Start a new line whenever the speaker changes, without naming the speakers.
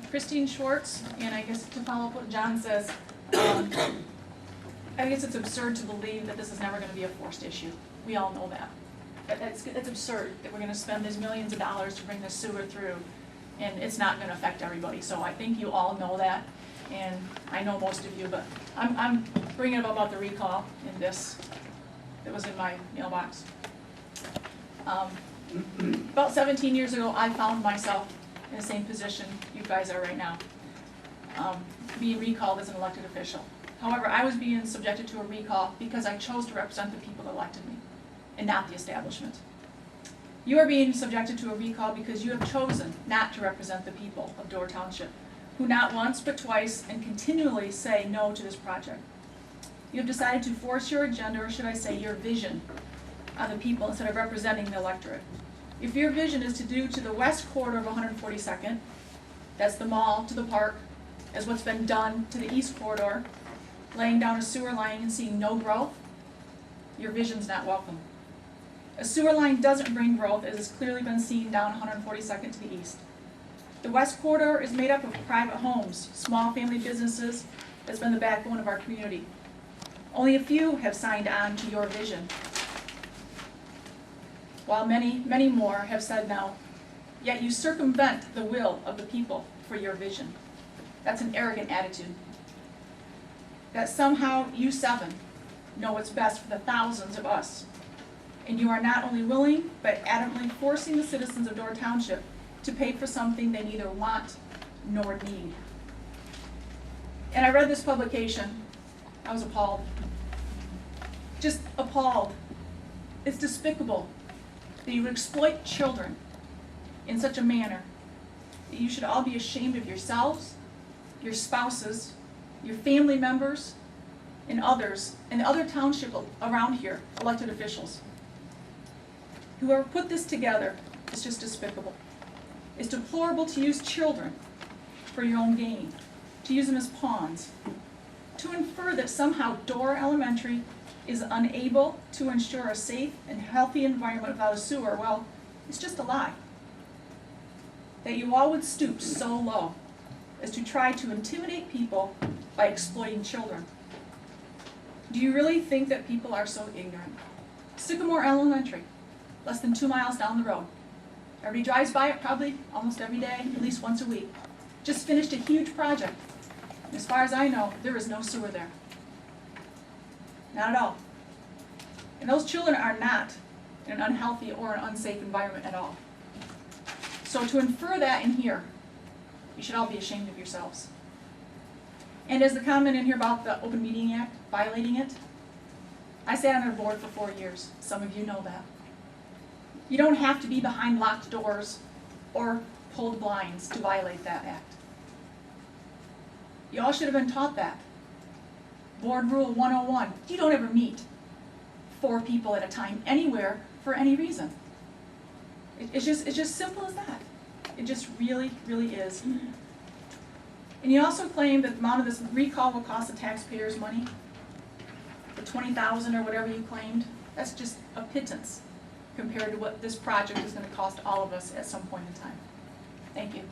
Christine Schwartz, and I guess to follow up what John says, I guess it's absurd to believe that this is never going to be a forced issue. We all know that. That's absurd that we're going to spend these millions of dollars to bring this sewer through, and it's not going to affect everybody. So I think you all know that, and I know most of you, but I'm bringing up about the recall in this that was in my mailbox. About 17 years ago, I found myself in the same position you guys are right now, being recalled as an elected official. However, I was being subjected to a recall because I chose to represent the people that elected me, and not the establishment. You are being subjected to a recall because you have chosen not to represent the people of Dorr Township, who not once but twice and continually say no to this project. You have decided to force your agenda, or should I say your vision, on the people instead of representing the electorate. If your vision is to do to the west quarter of 142nd, that's the mall to the park, as what's been done to the east corridor, laying down a sewer line and seeing no growth, your vision's not welcome. A sewer line doesn't bring growth, as has clearly been seen down 142nd to the east. The west corridor is made up of private homes, small family businesses, that's been the backbone of our community. Only a few have signed on to your vision, while many, many more have said no. Yet you circumvent the will of the people for your vision. That's an arrogant attitude. That somehow you seven know what's best for the thousands of us. And you are not only willing, but adamantly forcing the citizens of Dorr Township to pay for something they neither want nor need. And I read this publication. I was appalled. Just appalled. It's despicable that you would exploit children in such a manner that you should all be ashamed of yourselves, your spouses, your family members, and others, and the other township around here, elected officials. Whoever put this together is just despicable. It's deplorable to use children for your own gain, to use them as pawns, to infer that somehow Dorr Elementary is unable to ensure a safe and healthy environment without a sewer, well, it's just a lie. That you all would stoop so low as to try to intimidate people by exploiting children. Do you really think that people are so ignorant? Sycamore Elementary, less than 2 miles down the road. Everybody drives by it probably almost every day, at least once a week. Just finished a huge project. And as far as I know, there is no sewer there. Not at all. And those children are not in an unhealthy or an unsafe environment at all. So to infer that in here, you should all be ashamed of yourselves. And as the comment in here about the Open Meeting Act, violating it, I sat on their board for 4 years. Some of you know that. You don't have to be behind locked doors or pulled blinds to violate that act. You all should have been taught that. Board Rule 101, you don't ever meet 4 people at a time anywhere for any reason. It's just simple as that. It just really, really is. And you also claim that the amount of this recall will cost the taxpayers money. The $20,000 or whatever you claimed, that's just a pittance compared to what this project is going to cost all of us at some point in time. Thank you.